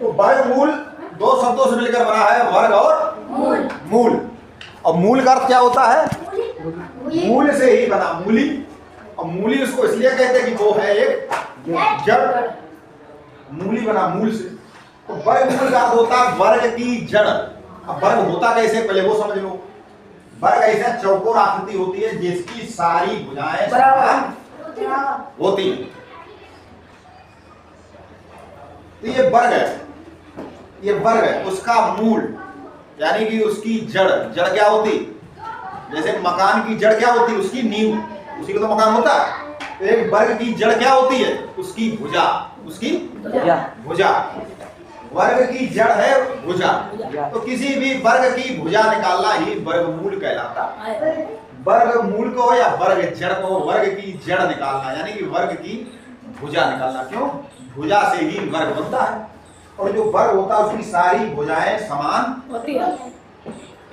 तो वर्गमूल दो शब्दों से मिलकर बना है, वर्ग और मूल। और मूल का अर्थ क्या होता है? मूल से ही बना, मूली। और मूली उसको इसलिए कहते हैं कि वो है एक जड़, मूली बना मूल से। तो वर्गमूल का अर्थ होता है वर्ग की जड़। अब वर्ग होता कैसे, पहले वो समझ लो। वर्ग ऐसा चौकोर आकृति होती है जिसकी सारी भुजाएं समान होती हैं। तो ये वर्ग है, ये वर्ग है। उसका मूल यानी कि उसकी जड़, जड़ क्या होती? जैसे मकान की जड़ क्या होती है? उसकी नींव, उसी को तो मकान होता है। तो एक वर्ग की जड़ क्या होती है? उसकी भुजा, उसकी भुजा। वर्ग की जड़ है भुजा। तो किसी भी वर्ग की भुजा निकालना ही वर्गमूल कहलाता है। वर्गमूल को या वर्ग जड़ को, वर्ग की जड़ निकालना यानी कि वर्ग की भुजा निकालना। क्यों? भुजा से ही वर्ग बनता है। और जो वर्ग होता है उसकी सारी भुजाएं समान होती है।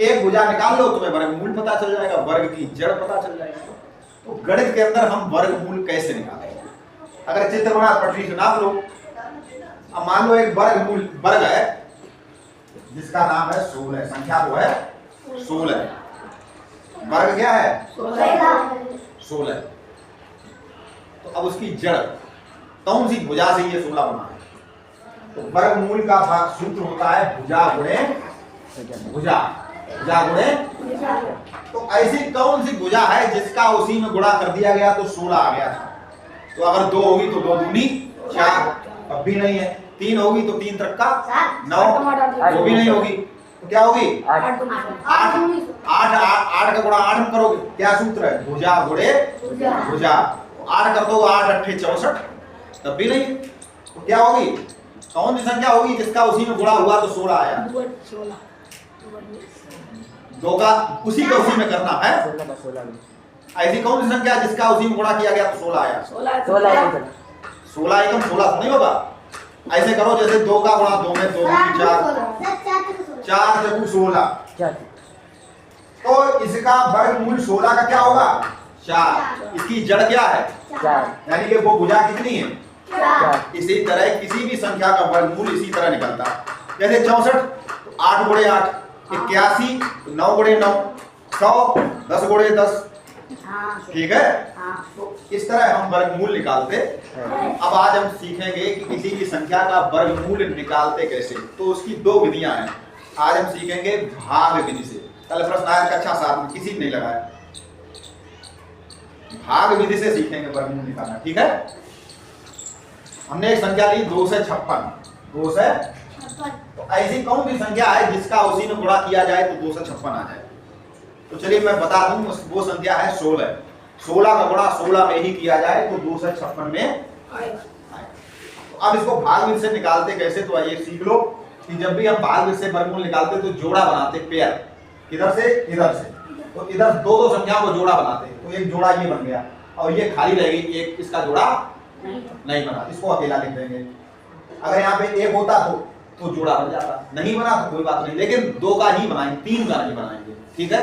एक भुजा निकाल लो, तुम्हें वर्गमूल पता चल जाएगा, वर्ग की जड़ पता चल जाएगा। तो गणित के अंदर हम वर्गमूल कैसे निकालेंगे? अगर चित्र बना पटरी से नाप लो। अब मान लो एक वर्गमूल वर्ग है जिसका नाम है 16, संख्या वो है 16। वर्ग क्या है? 16। तो अब उसकी जड़ कौन सी भुजा से ये 16 बना है? तो वर्गमूल का सूत्र होता है भुजा गुणे भुजा, भुजा गुणे। तो ऐसी कौन सी भुजा है जिसका उसी में गुणा कर दिया गया तो 16 आ गया था? तो अगर 2 होगी तो 2 दूनी 4, अब भी नहीं है। 3 होगी तो 3 त्रिक का 9, वो भी नहीं होगी। तो क्या होगी? 8 का गुणा 8 में करोगे, क्या सूत्र है? भुजा गुणे भुजा। 8 कर दो 8 8 64, तब भी नहीं। तो क्या होगी? कौन सी संख्या होगी जिसका उसी में गुणा हुआ तो 16 आया? 2 का उसी का उसी में करना है। ऐसी कौन सी संख्या जिसका उसी में गुणा किया गया तो 16 आया? 16 एकम 16 नहीं होगा। ऐसे करो जैसे 2 का गुणा 2 में 2 4, 4 से 16। तो इसका वर्गमूल 16 का क्या होगा? 4। इसकी जड़ क्या है? यानी कि वो भुजा कितनी है? इसी तरह किसी भी संख्या का वर्गमूल इसी तरह निकलता है। जैसे 64 तो 8 गुणे 8, 81 तो 9 गुणे 9, 100 10 गुणे 10। ठीक है? तो इस तरह हम वर्गमूल निकालते हैं। अब आज हम सीखेंगे कि किसी भी संख्या का वर्गमूल निकालते कैसे। तो उसकी 2 विधियां हैं। आज हम सीखेंगे भाग विधि से। कल प्रश्न आया कक्षा 7 में, किसी ने नहीं लगाया। भाग विधि से सीखेंगे वर्गमूल निकालना। ठीक है? हमने एक संख्या ली 2 से 56, 2 से। तो ऐसी कौन सी संख्या है जिसका उसी में गुणा किया जाए तो 2 से 56 आ जाए? तो चलिए मैं बता दूं, वो संख्या है 16। 16 का गुणा 16 में ही किया जाए तो 2 से 56 में आए। तो अब इसको भाग विधि से निकालते कैसे, तो आइए सीख लो कि जब भी हम भाग विधि से वर्गमूल निकालते तो जोड़ा बनाते, पेयर, इधर से इधर से। तो इधर 2 संख्याओं को जोड़ा बनाते। तो एक जोड़ा ये बन गया और ये खाली रहेगी, एक इसका जोड़ा नहीं बना, इसको अकेला लिख देंगे। अगर यहाँ पे 1 होता तो जोड़ा बन जाता, नहीं बना तो कोई बात नहीं, लेकिन 2 का ही बनाएंगे, 3 का नहीं बनाएंगे। ठीक है?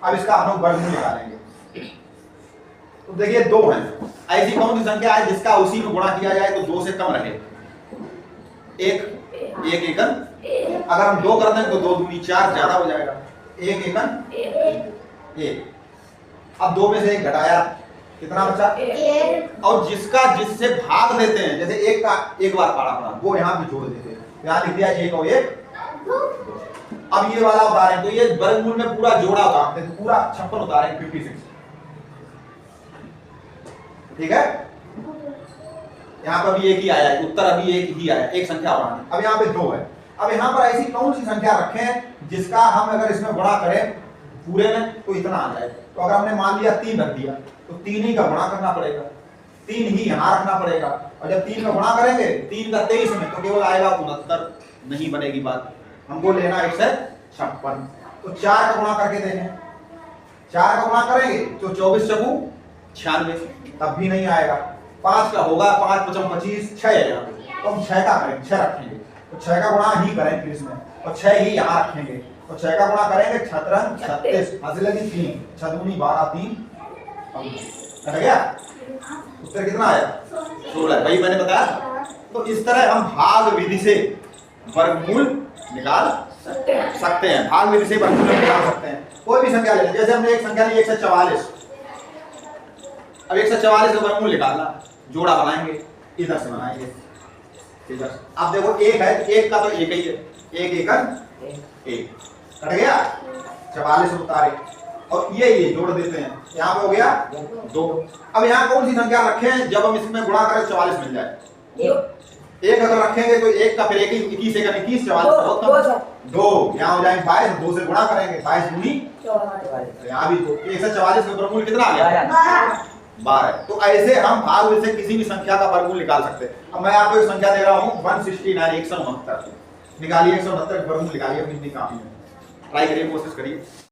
अब इसका हम लोग वर्गमूल निकालेंगे। तो देखिए 2 है। ऐसी कौन सी संख्या है जिसका उसी में गुणा किया जाए तो 2 से कम रहे? 1 1 एकन। अगर हम 2 कर दें तो 2 दूनी 4, ज्यादा हो जाएगा। 1 एकन 1। अब 2 में से 1 घटाया, कितना बचा? 1। और जिसका जिससे भाग देते हैं, जैसे 1 का एक बार पारा पड़ा, वो यहाँ पे जोड़ देते हैं। यहाँ लिख दिया 1 और 1 2। अब ये वाला उतारें तो ये वर्गमूल में पूरा जोड़ा उतारते हैं, तो पूरा 56 उतारें 56। ठीक है? यहाँ पर भी 1 ही आया है, उत्तर अभी 1 ही आया, एक संख्या बढ़ानी। अब यहाँ पे 2 है। अब यहाँ पर ऐसी कौन सी संख्या रखें जिसका हम अगर इसमें गुणा करें पूरे में तो इतना आ जाए? तो अगर हमने मान लिया 3 रख दिया तो 3 ही का गुणा करना पड़ेगा, 3 ही यहाँ रखना पड़ेगा। और जब 3 का गुणा करेंगे 3 का 23 में तो केवल आएगा 69, नहीं बनेगी बात। हमको लेना 156। तो 4 का गुणा करके देखें, 4 का गुणा करेंगे तो 24 चौगु 96, तब भी नहीं आएगा। 5 का होगा, 5 5 25, 6 है यहाँ पे, तो हम 6 का करेंगे, 6 रखेंगे। तो 6 का गुणा ही करें फिर इसमें, और 6 ही यहाँ रखेंगे। तो 6 का गुणा करेंगे 6 3 36, हासिल लगी 3, 6 दूनी 12, 3 कट गया। उत्तर कितना आया? 16। भाई मैंने बताया। तो इस तरह हम भाग विधि से वर्गमूल निकाल सकते हैं। भाग विधि से वर्गमूल निकाल सकते हैं। कोई भी संख्या ले लें, जैसे हमने एक संख्या ली 144। अब 144 का वर्गमूल निकालना, जोड़ा बनाएंगे, इधर से बनाएंगे, इधर से। अब देखो एक है, एक का तो एक ही है, एक एक कट गया, 44 उतारे और ये जोड़ देते हैं, यहाँ पे हो गया 2। अब यहाँ कौन सी संख्या रखें जब हम इसमें गुणा करें 44 मिल जाए? एक अगर रखेंगे तो एक का फिर एक ही 21 एक 21 44 2 यहाँ हो जाएंगे 22, 2 से गुणा करेंगे 22 दूनी 44, यहाँ भी 2। 144 का वर्गमूल कितना आ गया? 12। तो ऐसे हम भाग से किसी भी संख्या का वर्गमूल निकाल सकते हैं। अब मैं आपको एक संख्या दे रहा हूँ 169 169 निकालिए, 169 वर्गमूल निकालिए अपनी काफी में। ट्राई करिए, कोशिश करिए।